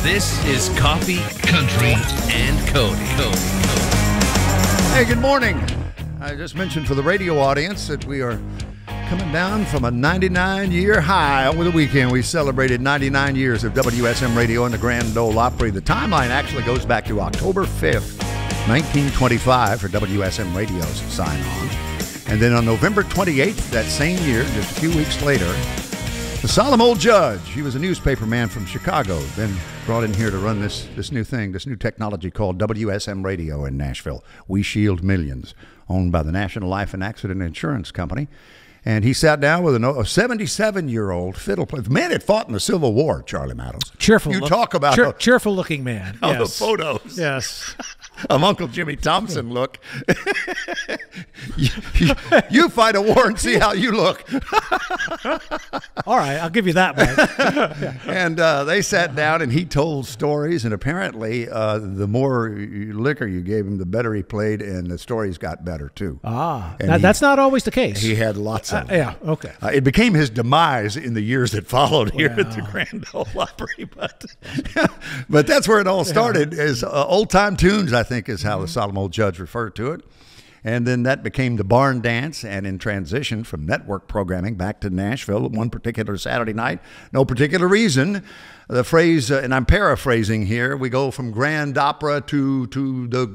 This is Coffee, Country, and Cody. Hey, good morning. I just mentioned for the radio audience that we are coming down from a 99-year high. Over the weekend, we celebrated 99 years of WSM Radio and the Grand Ole Opry. The timeline actually goes back to October 5th, 1925 for WSM Radio's sign-on. And then on November 28th that same year, just a few weeks later, the solemn old judge, he was a newspaper man from Chicago, then brought in here to run this new thing, this new technology called WSM Radio in Nashville. We Shield Millions, owned by the National Life and Accident Insurance Company. And he sat down with a 77-year-old fiddle player. The man had fought in the Civil War, Charlie Mattos. Talk about cheerful-looking man. Oh, Yes. the photos. Yes. Of Uncle Jimmy Thompson look. you fight a war and see how you look. All right, I'll give you that one. And they sat down and he told stories, and apparently the more liquor you gave him, the better he played, and the stories got better too. That's not always the case. He had lots of them. Yeah, okay. It became his demise in the years that followed here at the Grand Ole Opry, but that's where it all started, is old-time tunes, I think, is how the solemn old judge referred to it. And then that became the barn dance, and in transition from network programming back to Nashville one particular Saturday night, no particular reason, the phrase, and I'm paraphrasing here, we go from Grand Opera to the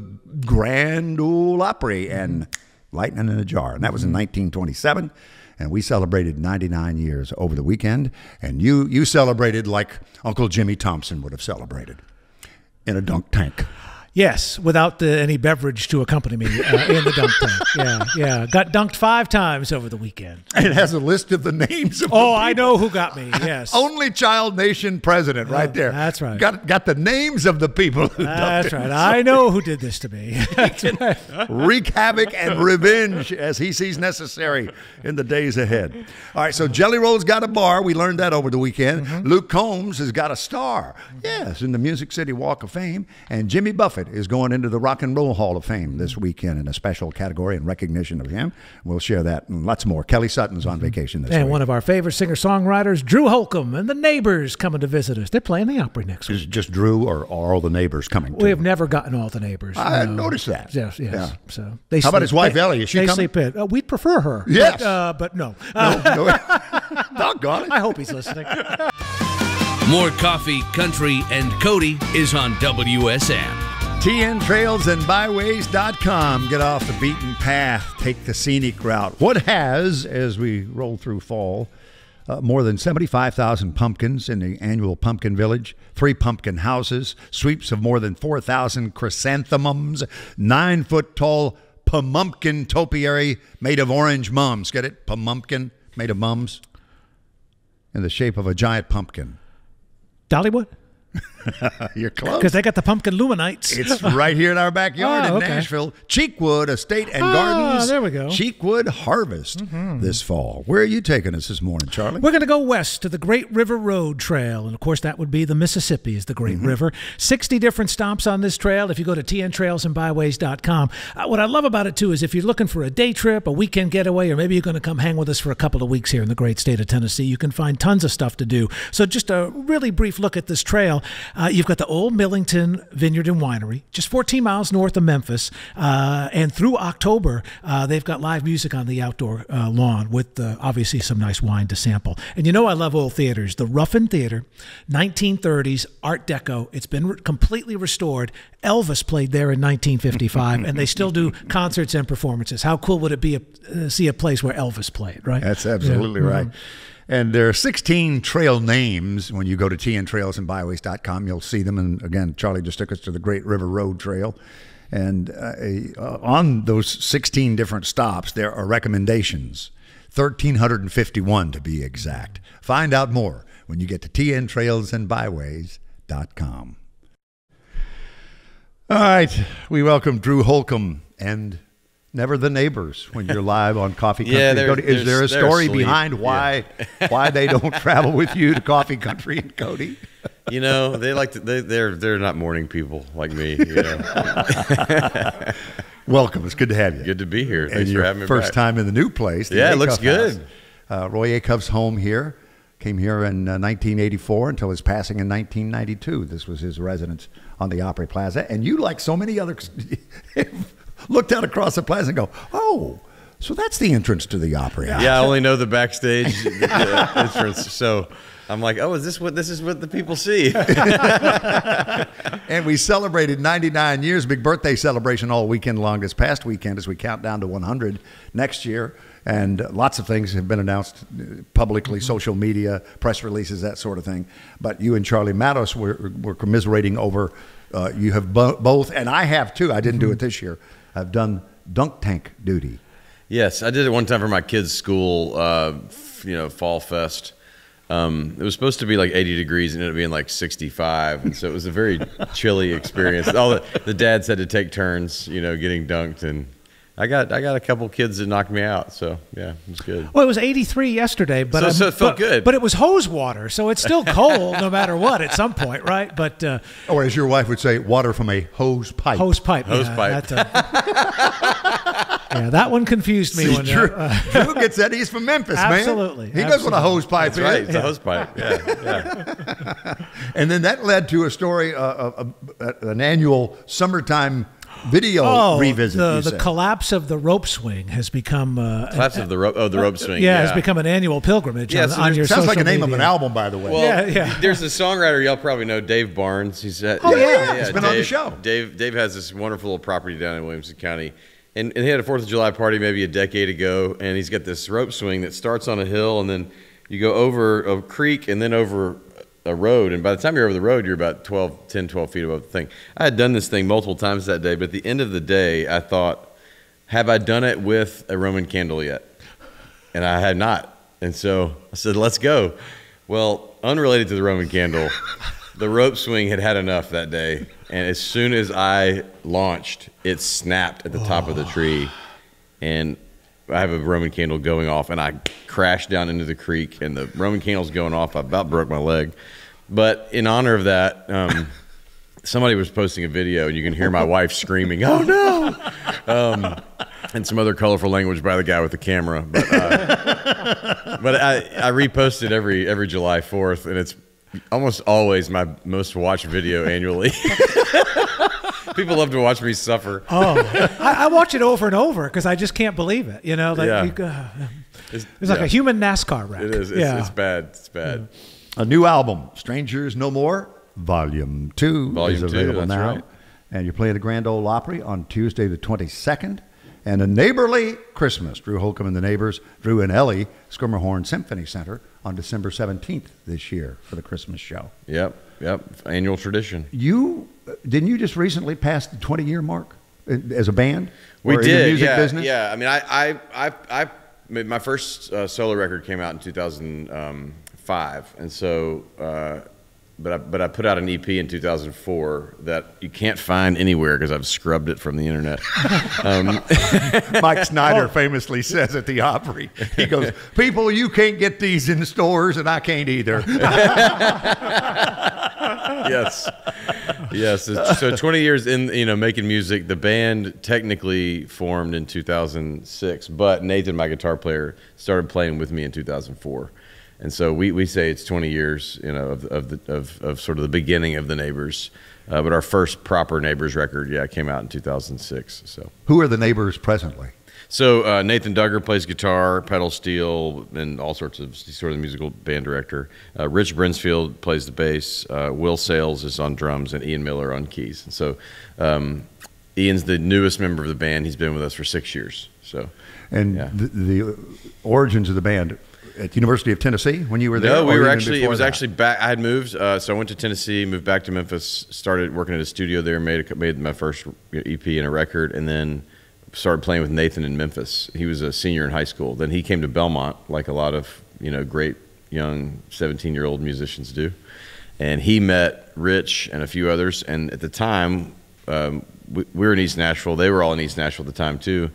Grand Ole Opry and lightning in a jar. And that was in 1927. And we celebrated 99 years over the weekend. And you celebrated like Uncle Jimmy Thompson would have celebrated, in a dunk tank. Yes, without any beverage to accompany me in the dunk tank. Yeah. Got dunked 5 times over the weekend. It has a list of the names of I know who got me, yes. Only Child Nation president right there. That's right. Got the names of the people who That's dunked right. him. I know who did this to me. Wreak havoc and revenge as he sees necessary in the days ahead. All right, so Jelly Roll's got a bar. We learned that over the weekend. Luke Combs has got a star. Yes, in the Music City Walk of Fame. And Jimmy Buffett is going into the Rock and Roll Hall of Fame this weekend in a special category in recognition of him. We'll share that and lots more. Kelly Sutton's on vacation this week. And one of our favorite singer-songwriters, Drew Holcomb, and the Neighbors coming to visit us. They're playing the Opry next week. Is it just Drew or are all the neighbors coming too? We have never gotten all the neighbors. I noticed that. Yes. Yeah. So how about his wife, Ellie? Is she they coming? sleep in. We'd prefer her. Yes. But no. No. Doggone it. I hope he's listening. More Coffee, Country, and Cody is on WSM. TNTrailsandbyways.com. Get off the beaten path. Take the scenic route. What has, as we roll through fall, more than 75,000 pumpkins in the annual Pumpkin Village, 3 pumpkin houses, sweeps of more than 4,000 chrysanthemums, 9-foot-tall pamumpkin topiary made of orange mums. Get it? Pamumpkin made of mums in the shape of a giant pumpkin. Dollywood? You're close. Because they got the pumpkin luminites. It's right here in our backyard in Nashville. Cheekwood Estate and Gardens. There we go. Cheekwood Harvest this fall. Where are you taking us this morning, Charlie? We're going to go west to the Great River Road Trail. And, of course, that would be the Mississippi is the Great River. 60 different stops on this trail if you go to tntrailsandbyways.com. What I love about it, too, is if you're looking for a day trip, a weekend getaway, or maybe you're going to come hang with us for a couple of weeks here in the great state of Tennessee, you can find tons of stuff to do. So just a really brief look at this trail. You've got the Old Millington Vineyard and Winery, just 14 miles north of Memphis. And through October, they've got live music on the outdoor lawn with obviously some nice wine to sample. And you know I love old theaters. The Ruffin Theater, 1930s, Art Deco. It's been completely restored. Elvis played there in 1955, and they still do concerts and performances. How cool would it be to see a place where Elvis played, right? That's absolutely right. And there are 16 trail names. When you go to tntrailsandbyways.com, you'll see them. And again, Charlie just took us to the Great River Road Trail. And on those 16 different stops, there are recommendations, 1,351 to be exact. Find out more when you get to tntrailsandbyways.com. All right, we welcome Drew Holcomb and Never the Neighbors when you're live on Coffee Country. Yeah, Is there a story behind why they don't travel with you to Coffee Country and Cody? You know, they like to, they're not morning people like me. You know. Welcome. It's good to have you. Good to be here. And Thanks for having me first back. time in the new place. Yeah, it looks good. Roy Acuff's home here. Came here in 1984 until his passing in 1992. This was his residence on the Opry Plaza. And you, like so many others, looked out across the plaza and go, oh, so that's the entrance to the Opry. Yeah, I only know the backstage entrance. So I'm like, oh, this is what the people see. And we celebrated 99 years, big birthday celebration all weekend long this past weekend as we count down to 100 next year. And lots of things have been announced publicly, social media, press releases, that sort of thing. But you and Charlie Mattos were commiserating over, you have both, and I have too, I didn't do it this year, I've done dunk tank duty. Yes, I did it one time for my kids' school, fall fest. It was supposed to be like 80 degrees and it ended up being like 65. And so it was a very chilly experience. All the dads had to take turns, getting dunked, and I got a couple kids that knocked me out, so yeah, it was good. Well, it was 83 yesterday, but so it felt good. But it was hose water, so it's still cold no matter what at some point, right? But or as your wife would say, water from a hose pipe. Hose pipe. Hose pipe. Yeah, that one confused me. See, Drew gets that. He's from Memphis, absolutely, man. He knows what a hose pipe That's right. is. It's a hose pipe. Yeah. And then that led to a story, an annual summertime video revisit. The collapse of the rope swing has become Collapse of the rope swing. Yeah, it's become an annual pilgrimage on your sounds social like a name media. of an album, by the way. Well, yeah. There's a songwriter y'all probably know, Dave Barnes. He's He's been on the show. Dave has this wonderful little property down in Williamson County, and he had a 4th of July party maybe a decade ago, and he's got this rope swing that starts on a hill, and then you go over a creek and then over a road, and by the time you're over the road, you're about 10, 12 feet above the thing. I had done this thing multiple times that day, but at the end of the day, I thought, have I done it with a Roman candle yet? And I had not. And so I said, let's go. Well, unrelated to the Roman candle, the rope swing had enough that day, and as soon as I launched, it snapped at the top of the tree, and I have a Roman candle going off, and I crashed down into the creek, and the Roman candle's going off. I about broke my leg. But in honor of that, somebody was posting a video, and you can hear my wife screaming, oh, no! And some other colorful language by the guy with the camera. But I repost it every July 4th, and it's almost always my most watched video annually. People love to watch me suffer. I watch it over and over because I just can't believe it. It's like a human NASCAR wreck. It is. It's bad. It's bad. A new album, Strangers No More, Volume 2 is available now. Right. And you're playing the Grand Ole Opry on Tuesday the 22nd. And A Neighborly Christmas, Drew Holcomb and the Neighbors, Drew and Ellie, Schermerhorn Symphony Center on December 17th this year for the Christmas show. Yep. Annual tradition. Didn't you just recently pass the 20-year mark as a band? We did, in the music business? Yeah. I mean, I made my first solo record came out in 2005, and so, but I put out an EP in 2004 that you can't find anywhere because I've scrubbed it from the internet. Mike Snyder famously says at the Opry, he goes, people, you can't get these in the stores, and I can't either. Yes. So 20 years in, making music. The band technically formed in 2006, but Nathan, my guitar player, started playing with me in 2004. And so we say it's 20 years, of sort of the beginning of the Neighbors. But our first proper Neighbors record, came out in 2006. So who are the Neighbors presently? So Nathan Duggar plays guitar, pedal steel, and all sorts of. He's sort of the musical band director. Rich Brinsfield plays the bass. Will Sales is on drums, and Ian Miller on keys. And so Ian's the newest member of the band. He's been with us for 6 years. So, and the origins of the band. At the University of Tennessee when you were there? No, we were actually, it was actually back, I had moved, so I went to Tennessee, moved back to Memphis, started working at a studio there, made my first EP and a record, and then started playing with Nathan in Memphis. He was a senior in high school. Then he came to Belmont, like a lot of, great young 17-year-old musicians do. And he met Rich and a few others, and at the time, we were in East Nashville. They were all in East Nashville at the time, too.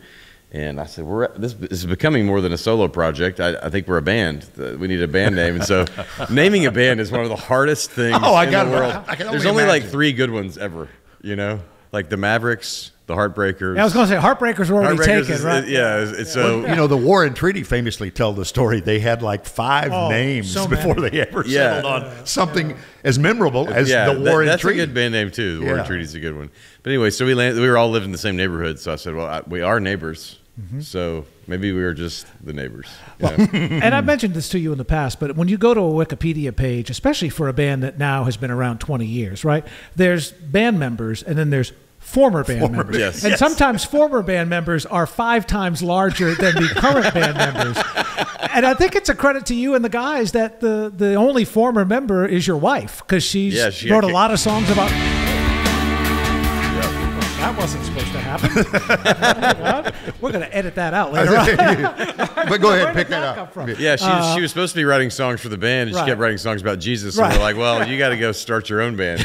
And I said, this is becoming more than a solo project. I think we're a band. We need a band name. And so naming a band is one of the hardest things in the world. There's only like 3 good ones ever, like the Mavericks, the Heartbreakers. Yeah, I was going to say Heartbreakers were already taken, right? So you know, the War and Treaty famously tell the story. They had like 5 names before they ever settled on something as memorable as the War and Treaty. That's a good band name too. The War and Treaty is a good one. But anyway, so we were all living in the same neighborhood. So I said, well, we are neighbors. So maybe we were just the neighbors. And I've mentioned this to you in the past, but when you go to a Wikipedia page, especially for a band that now has been around 20 years, right? There's band members and then there's former band members. Yes. And sometimes former band members are 5 times larger than the current band members. And I think it's a credit to you and the guys that the only former member is your wife, because she wrote a lot of songs about... That wasn't supposed to happen. We're going to edit that out later on. But go ahead, pick that up. Yeah, she was supposed to be writing songs for the band, and she kept writing songs about Jesus. And we're like, well, you got to go start your own band.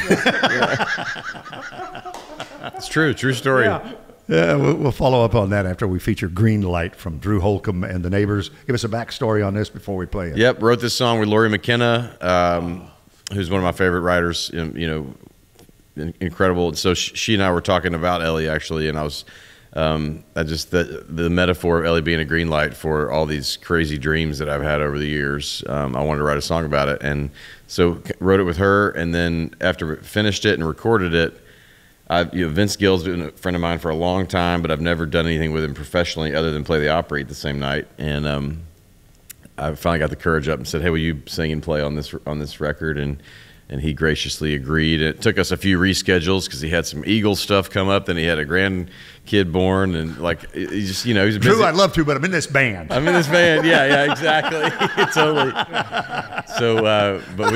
It's true story. Yeah, we'll follow up on that after we feature Green Light from Drew Holcomb and the Neighbors. Give us a backstory on this before we play it. Yep, wrote this song with Lori McKenna, who's one of my favorite writers, you know, incredible. So she and I were talking about Ellie, actually, and I was the metaphor of Ellie being a green light for all these crazy dreams that I've had over the years. I wanted to write a song about it, and so wrote it with her. And then after finished it and recorded it, Vince Gill's been a friend of mine for a long time, but I've never done anything with him professionally other than play the Opry the same night. And I finally got the courage up and said, "Hey, will you sing and play on this record?" And he graciously agreed. It took us a few reschedules because he had some Eagles stuff come up. Then he had a grandkid born, and like he just, you know, he's Drew, I'd love to, but I'm in this band. Yeah, exactly, totally. So, but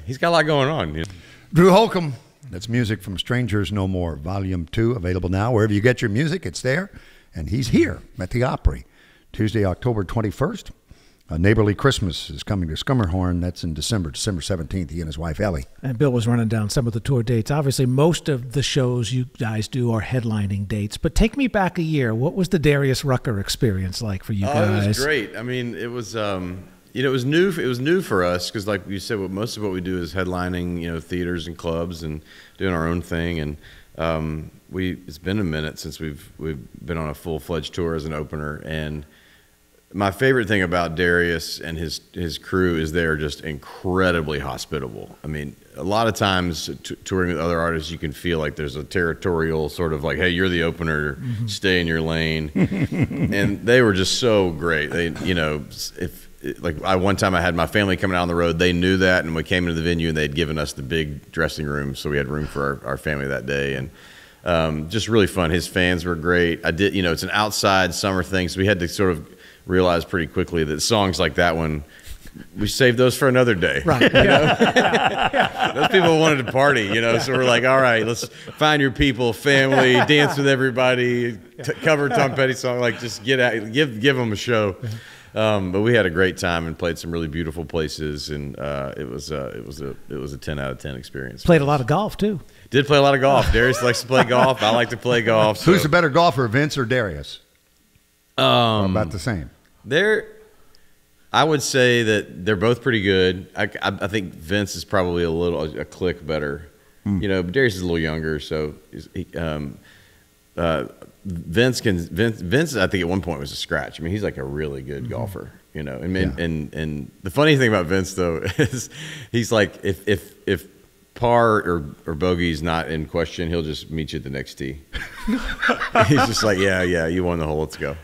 he's got a lot going on. You know? Drew Holcomb. That's music from Strangers No More, Volume 2, available now. Wherever you get your music, it's there. And he's here at the Opry, Tuesday, October 21st. A Neighborly Christmas is coming to Skummerhorn. That's in December 17th, he and his wife, Ellie. And Bill was running down some of the tour dates. Obviously, most of the shows you guys do are headlining dates. But take me back a year. What was the Darius Rucker experience like for you guys? It was great. I mean, it was... it was new. It was new for us because, like you said, most of what we do is headlining, theaters and clubs and doing our own thing. And it's been a minute since we've been on a full-fledged tour as an opener. And my favorite thing about Darius and his crew is they're just incredibly hospitable. I mean, a lot of times touring with other artists, you can feel like there's a territorial sort of like, hey, you're the opener, stay in your lane. And they were just so great. They, one time I had my family coming out on the road. They knew that, and we came into the venue, and they'd given us the big dressing room, so we had room for our family that day, and just really fun. His fans were great. It's an outside summer thing, so we had to sort of realize pretty quickly that songs like that one, we saved those for another day. Right. Those people wanted to party, so we're like, all right, let's find your people, family, dance with everybody, cover Tom Petty song, like just get out, give them a show. But we had a great time and played some really beautiful places, and it was a 10 out of 10 experience. Played a lot of golf too. Did play a lot of golf. Darius likes to play golf. I like to play golf. So. Who's the better golfer, Vince or Darius? About the same. I would say that they're both pretty good. I think Vince is probably a click better. Darius is a little younger, so Vince, I think at one point was a scratch. I mean, he's like a really good golfer, And the funny thing about Vince though is he's like if par or bogey's not in question, he'll just meet you at the next tee. He's just like, yeah, you won the hole. Let's go.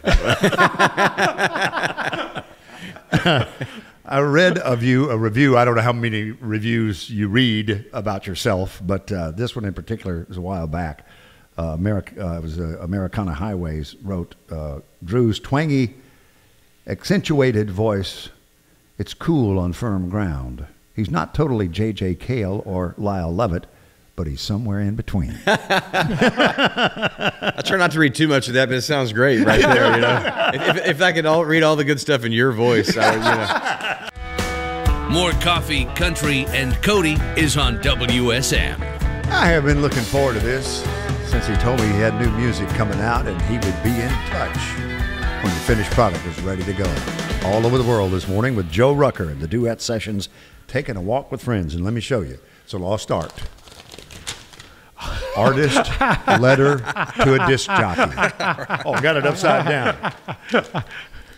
I read of you a review. I don't know how many reviews you read about yourself, but this one in particular was a while back. It was Americana Highways wrote, Drew's twangy, accentuated voice, it's cool on firm ground. He's not totally J.J. Cale or Lyle Lovett, but he's somewhere in between. I try not to read too much of that, but it sounds great right there. If I could read all the good stuff in your voice, I would, More coffee, country, and Cody is on WSM. I have been looking forward to this since he told me he had new music coming out and he would be in touch when the finished product was ready to go. All over the world this morning with Joe Rucker and the Duet Sessions, taking a walk with friends. And let me show you. So I'll start. Artist letter to a disc jockey. Oh, got it upside down.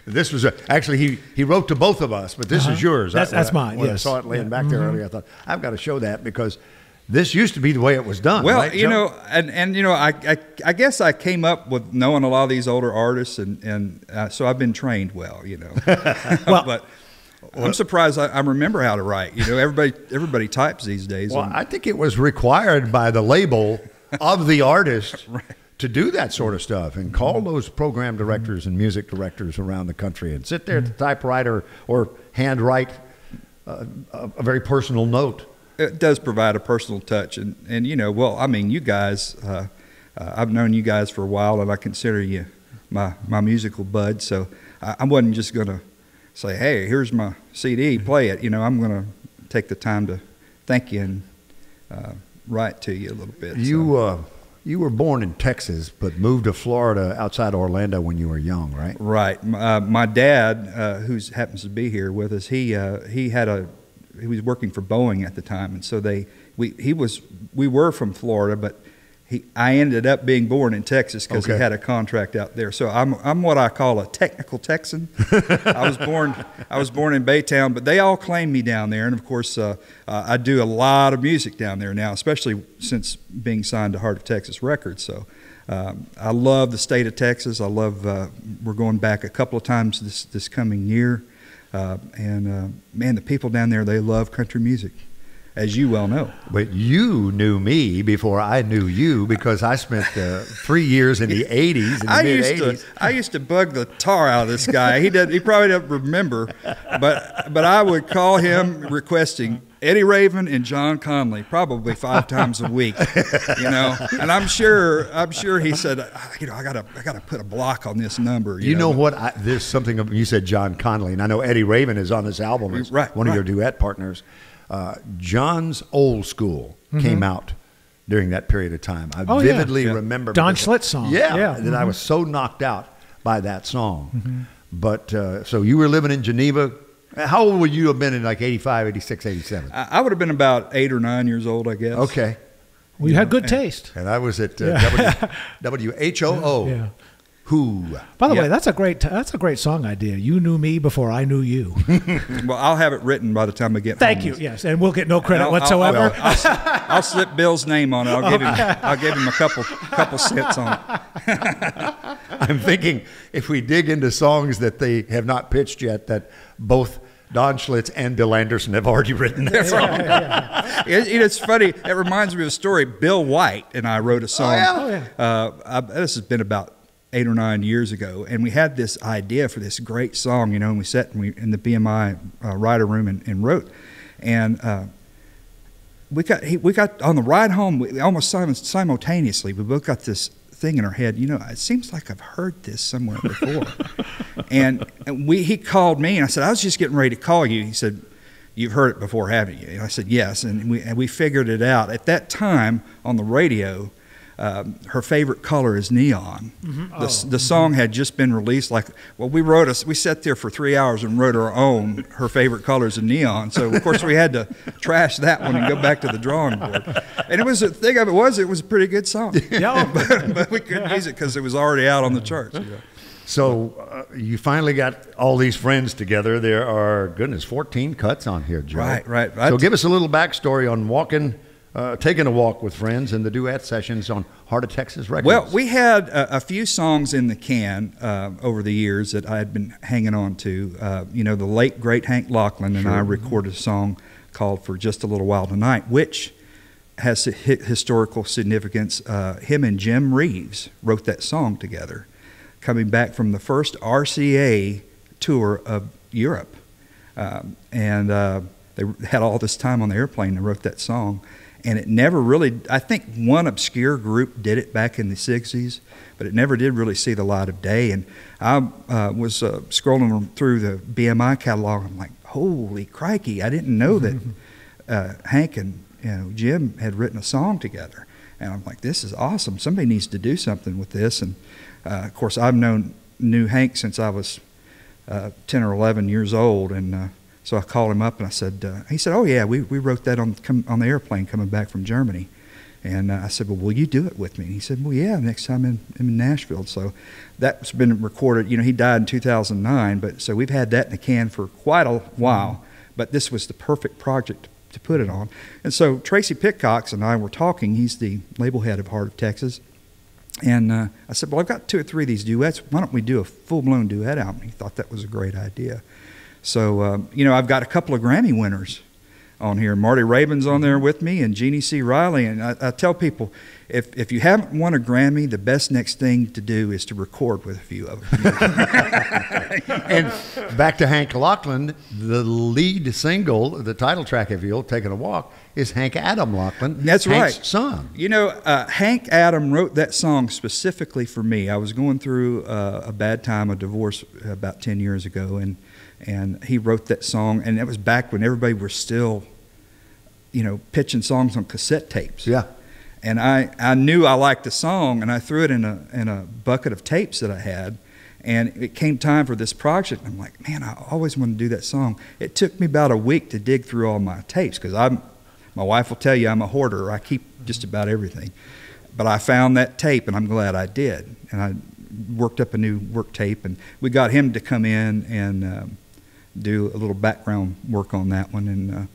This was actually he wrote to both of us, but this is yours. That's mine. When yes. I saw it laying back there earlier, I thought I've got to show that because this used to be the way it was done. Well, right, you know, and you know, I guess I came up with knowing a lot of these older artists, and so I've been trained well, you know. Well, but I'm surprised I remember how to write. You know, everybody types these days. Well, I think it was required by the label of the artist to do that sort of stuff and call those program directors and music directors around the country and sit there at the typewriter or handwrite a very personal note. It does provide a personal touch, and you know, well, I mean, you guys, I've known you guys for a while, and I consider you my musical bud. So I wasn't just gonna say, hey, here's my CD, play it. You know, I'm gonna take the time to thank you and write to you a little bit. You were born in Texas, but moved to Florida outside Orlando when you were young, right? Right. My dad, who happens to be here with us, he was working for Boeing at the time, and so we were from Florida, but I ended up being born in Texas because he had a contract out there. So I'm what I call a technical Texan. I was born in Baytown, but they all claim me down there, and of course I do a lot of music down there now, especially since being signed to Heart of Texas Records. So I love the state of Texas. I love we're going back a couple of times this coming year. Man, the people down there, they love country music, as you well know. But you knew me before I knew you because I spent 3 years in the 80s, in the mid-80s. I used to bug the tar out of this guy. He probably doesn't remember, but I would call him requesting Eddie Raven and John Conley probably 5 times a week, you know. And I'm sure he said, you know, I gotta put a block on this number. You know what? There's something you said, John Conley, and I know Eddie Raven is on this album as one of your duet partners. John's Old School came out during that period of time. I vividly remember Don Schlitz song. Yeah, that I was so knocked out by that song. But so you were living in Geneva. How old would you have been in like 85, 86, 87? I would have been about 8 or 9 years old, I guess. Okay. Well, you had good taste. And I was at WHOO. Yeah. Who? By the way, that's a great song idea. You knew me before I knew you. Well, I'll have it written by the time I get home. Thank you. Yes, and we'll get no credit whatsoever. I'll slip Bill's name on it. I'll give him a couple cents on it. I'm thinking if we dig into songs that they have not pitched yet, that both Don Schlitz and Bill Anderson have already written that song. It's funny. It reminds me of a story. Bill White and I wrote a song. This has been about 8 or 9 years ago, and we had this idea for this great song, you know, and we sat in the BMI writer room and wrote, and we got on the ride home, we almost simultaneously, we both got this thing in our head, you know, it seems like I've heard this somewhere before. and he called me, and I said, I was just getting ready to call you. He said, you've heard it before, haven't you? And I said, yes, and we figured it out. At that time, on the radio, her favorite color is neon. The song had just been released. We sat there for 3 hours and wrote our own her favorite colors in neon. So of course we had to trash that one and go back to the drawing board. And it was it was a pretty good song. but we couldn't use it because it was already out on the charts. You know? So you finally got all these friends together. There are 14 cuts on here, Joe. Right. So give us a little backstory on taking a walk with friends and the duet sessions on Heart of Texas Records. Well, we had a few songs in the can over the years that I had been hanging on to. You know, the late, great Hank Lachlan and I recorded a song called For Just a Little While Tonight, which has historical significance. Him and Jim Reeves wrote that song together, coming back from the first RCA tour of Europe. They had all this time on the airplane and wrote that song. And it never really, I think one obscure group did it back in the 60s, but it never did really see the light of day. And I was scrolling through the BMI catalog, and I'm like, holy crikey, I didn't know that Hank and Jim had written a song together. And I'm like, this is awesome. Somebody needs to do something with this. And of course, I've knew Hank since I was 10 or 11 years old, and so I called him up and I said, he said, oh yeah, we wrote that on the airplane coming back from Germany. And I said, well, will you do it with me? And he said, well, yeah, next time I'm in Nashville. So that's been recorded. He died in 2009, but so we've had that in the can for quite a while. But this was the perfect project to put it on. And so Tracy Pitcox and I were talking. He's the label head of Heart of Texas. And I said, well, I've got 2 or 3 of these duets. Why don't we do a full-blown duet album? He thought that was a great idea. So, I've got a couple of Grammy winners on here. Marty Raven's on there with me, and Jeannie C. Riley. And I tell people, if you haven't won a Grammy, the best next thing to do is to record with a few of them. And back to Hank Locklin, the lead single, the title track, if you'll Taking a Walk, is Hank Adam Locklin. That's Hank's right. son. Hank Adam wrote that song specifically for me. I was going through a bad time, a divorce about 10 years ago, and he wrote that song, and that was back when everybody was still, pitching songs on cassette tapes. Yeah. And I knew I liked the song, and I threw it in a bucket of tapes that I had, and it came time for this project. I'm like, man, I always wanted to do that song. It took me about a week to dig through all my tapes, because my wife will tell you I'm a hoarder. I keep just about everything. But I found that tape, and I'm glad I did. And I worked up a new work tape, and we got him to come in and do a little background work on that one. And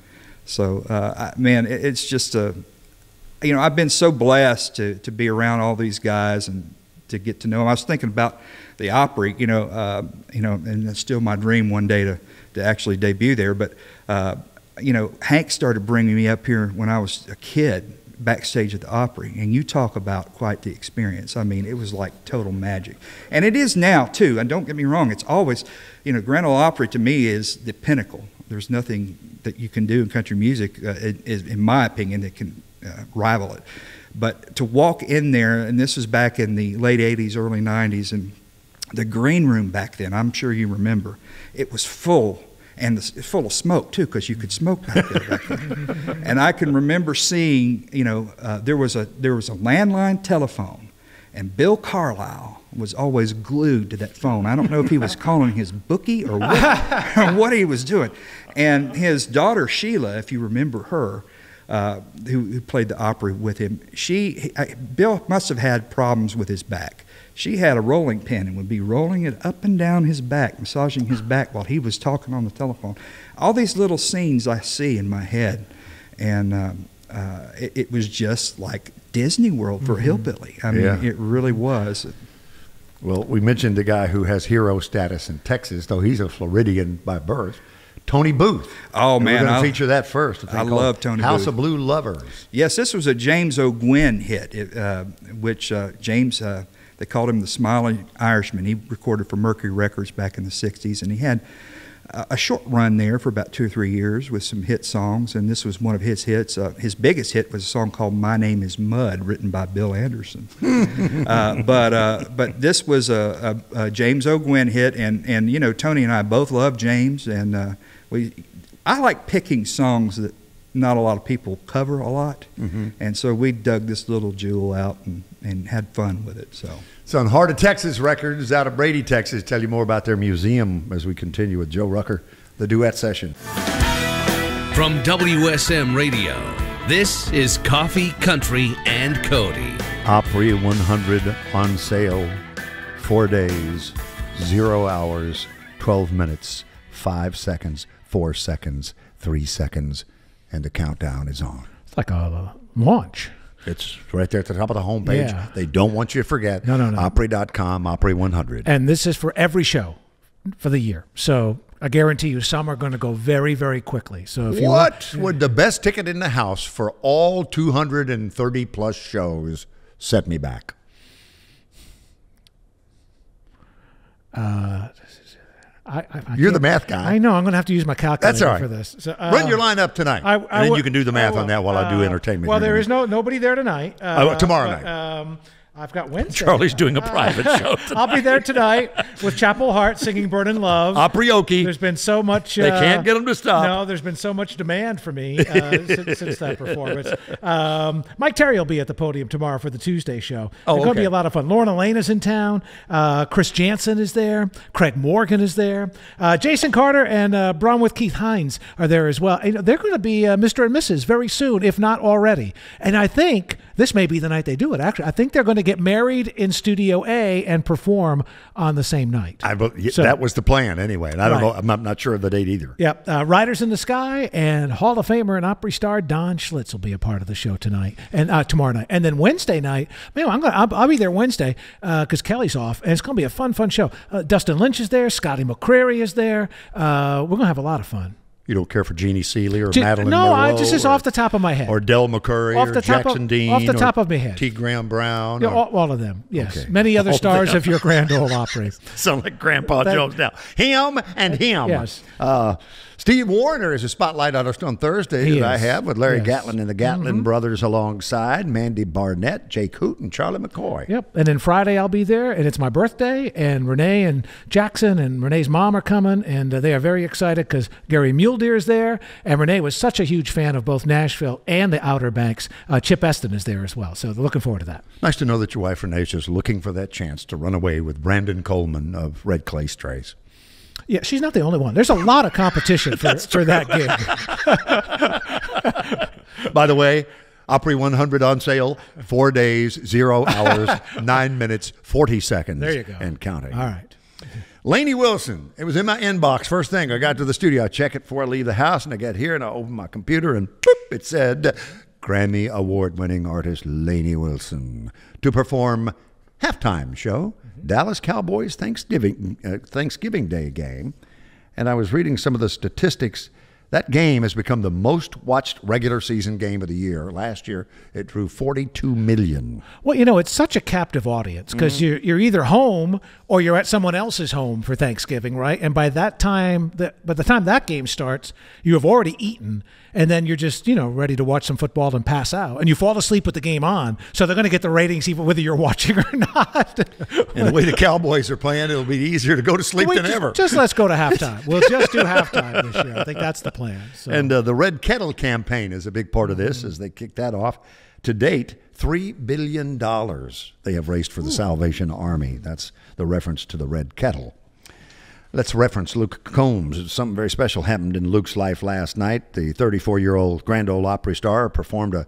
it's just I've been so blessed to be around all these guys and to get to know them. I was thinking about the Opry, and it's still my dream one day to actually debut there. But Hank started bringing me up here when I was a kid, backstage at the Opry, and you talk about quite the experience. I mean, it was like total magic. And it is now, too, and don't get me wrong, it's always, Grand Ole Opry to me is the pinnacle. There's nothing that you can do in country music, in my opinion, that can rival it. But to walk in there, and this was back in the late 80s, early 90s, and the green room back then, I'm sure you remember, it was full. And it's full of smoke, too, because you could smoke back there. And I can remember seeing, there was a landline telephone, and Bill Carlisle was always glued to that phone. I don't know if he was calling his bookie or what he was doing. And his daughter, Sheila, if you remember her, who played the Opry with him, Bill must have had problems with his back. She had a rolling pin and would be rolling it up and down his back, massaging his back while he was talking on the telephone. All these little scenes I see in my head, and it was just like Disney World for a hillbilly. I mean, It really was. Well, we mentioned the guy who has hero status in Texas, though he's a Floridian by birth. Tony Booth. Oh, man. We're going to feature that first. I love Tony Booth. House of Blue Lovers. Yes, this was a James O'Gwyn hit, which James... they called him the Smiling Irishman. He recorded for Mercury Records back in the 60s, and he had a short run there for about 2 or 3 years with some hit songs, and this was one of his hits. His biggest hit was a song called My Name is Mud, written by Bill Anderson. But this was a James O'Gwyn hit, and Tony and I both love James, and I like picking songs that not a lot of people cover a lot, and so we dug this little jewel out and had fun with it. So it's on Heart of Texas Records out of Brady, Texas. Tell you more about their museum as we continue with Joe Rucker, the duet session. From WSM Radio, this is Coffee, Country, and Cody. Opry 100 on sale, 4 days, 0 hours, 12 minutes, 5 seconds, 4 seconds, 3 seconds. And the countdown is on. It's like a launch. It's right there at the top of the homepage. Yeah. They don't want you to forget. No. Opry.com, Opry 100. And this is for every show for the year. So I guarantee you some are going to go very, very quickly. So if what would the best ticket in the house for all 230 plus shows set me back? You're the math guy. I know. I'm going to have to use my calculator That's all right. for this. So, run your line up tonight, and then you can do the math on that while I do entertainment. Well, there is nobody there tonight. Tomorrow night. I've got Wednesday. Charlie's doing a private show tonight. I'll be there tonight with Chapel Hart singing Burnin' Love. Oprioki. There's been so much... they can't get them to stop. No, there's been so much demand for me since that performance. Mike Terry will be at the podium tomorrow for the Tuesday show. It's going to be a lot of fun. Lauren Elena's in town. Chris Jansen is there. Craig Morgan is there. Jason Carter and Braun with Keith Hines are there as well. They're going to be Mr. and Mrs. very soon, if not already. And I think this may be the night they do it. Actually, I think they're going to get married in Studio A and perform on the same night. That was the plan anyway, and I don't know. I'm not sure of the date either. Yep. Riders in the Sky and Hall of Famer and Opry star Don Schlitz will be a part of the show tonight and tomorrow night. And then Wednesday night, man, I'll be there Wednesday because Kelly's off, and it's going to be a fun show. Dustin Lynch is there. Scotty McCreery is there. We're going to have a lot of fun. You don't care for Jeannie Seeley or Madeline No, Monroe just off the top of my head. Or Del McCurry or Jackson Dean. Off the top of my head. T. Graham Brown. Yeah, all of them, yes. Okay. Many other stars of your Grand Ole Opry. Sound like Grandpa Jones now. Him and him. Yes. Steve Warner is a spotlight artist on Thursday that I have with Larry Gatlin and the Gatlin brothers alongside Mandy Barnett, Jake Hoot, and Charlie McCoy. Yep. And then Friday I'll be there, and it's my birthday, and Renee and Jackson and Renee's mom are coming, and they are very excited because Gary Muledeer is there, and Renee was such a huge fan of both Nashville and the Outer Banks. Chip Eston is there as well, so they're looking forward to that. Nice to know that your wife Renee is just looking for that chance to run away with Brandon Coleman of Red Clay Strays. Yeah, she's not the only one. There's a lot of competition for that gig. By the way, Opry 100 on sale, 4 days, 0 hours, 9 minutes, 40 seconds. There you go. And counting. All right. Lainey Wilson. It was in my inbox. First thing, I got to the studio. I check it before I leave the house, and I get here, and I open my computer, and boop, it said, Grammy Award-winning artist Lainey Wilson to perform halftime show, Dallas Cowboys Thanksgiving Day game. And I was reading some of the statistics. That game has become the most watched regular season game of the year. Last year, it drew 42 million. Well, you know, it's such a captive audience because you're either home or you're at someone else's home for Thanksgiving, right? And by the time that game starts, you have already eaten, and then you're just, ready to watch some football and pass out. And you fall asleep with the game on, so they're going to get the ratings even whether you're watching or not. And the way the Cowboys are playing, it'll be easier to go to sleep than ever. Just let's go to halftime. We'll just do halftime this year. I think that's the plan. So. And the Red Kettle campaign is a big part of this as they kick that off. To date, $3 billion they have raised for the Salvation Army. That's the reference to the Red Kettle. Let's reference Luke Combs. Something very special happened in Luke's life last night. The 34-year-old Grand Ole Opry star performed a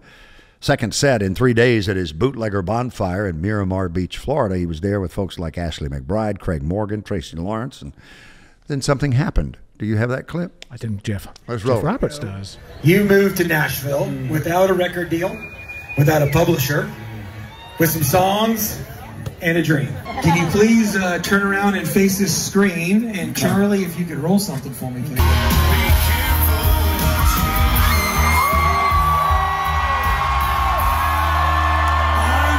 second set in 3 days at his bootlegger bonfire in Miramar Beach, Florida. He was there with folks like Ashley McBride, Craig Morgan, Tracy Lawrence, and then something happened. Do you have that clip? I didn't, Jeff. Let's roll. Jeff Roberts does. You moved to Nashville without a record deal, without a publisher, with some songs and a dream. Can you please turn around and face this screen? And Charlie, if you could roll something for me, please. I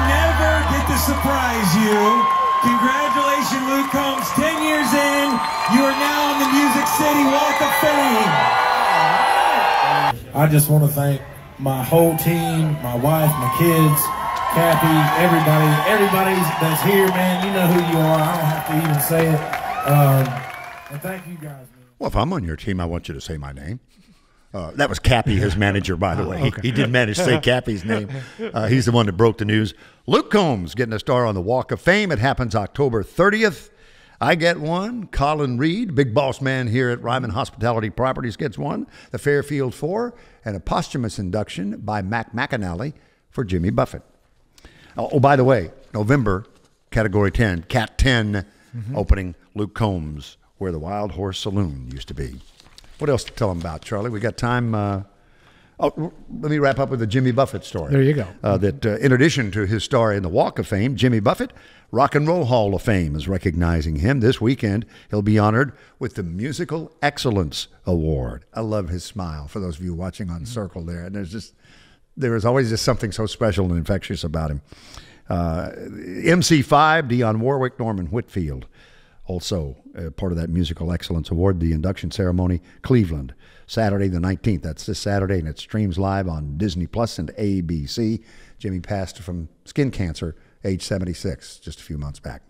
never get to surprise you. Congratulations, Luke Combs. 10 years in, you are now on the Music City Walk of Fame. I just want to thank my whole team, my wife, my kids, Kathy, everybody that's here, man. You know who you are. I don't have to even say it. And thank you guys, man. Well, if I'm on your team, I want you to say my name. That was Cappy, his manager, by the way. Okay. He did manage to say Cappy's name. He's the one that broke the news. Luke Combs getting a star on the Walk of Fame. It happens October 30th. I get one. Colin Reed, big boss man here at Ryman Hospitality Properties, gets one. The Fairfield Four, and a posthumous induction by Mac McAnally for Jimmy Buffett. Oh, by the way, November, Category 10, Cat 10, opening Luke Combs, where the Wild Horse Saloon used to be. What else to tell them about, Charlie? We got time. Let me wrap up with the Jimmy Buffett story. There you go. That in addition to his star in the Walk of Fame, Jimmy Buffett, Rock and Roll Hall of Fame is recognizing him. This weekend, he'll be honored with the Musical Excellence Award. I love his smile, for those of you watching on Circle there. And there is always just something so special and infectious about him. MC5, Dionne Warwick, Norman Whitfield. Also, part of that Musical Excellence Award, the induction ceremony, Cleveland, Saturday the 19th. That's this Saturday, and it streams live on Disney Plus and ABC. Jimmy passed from skin cancer, age 76, just a few months back.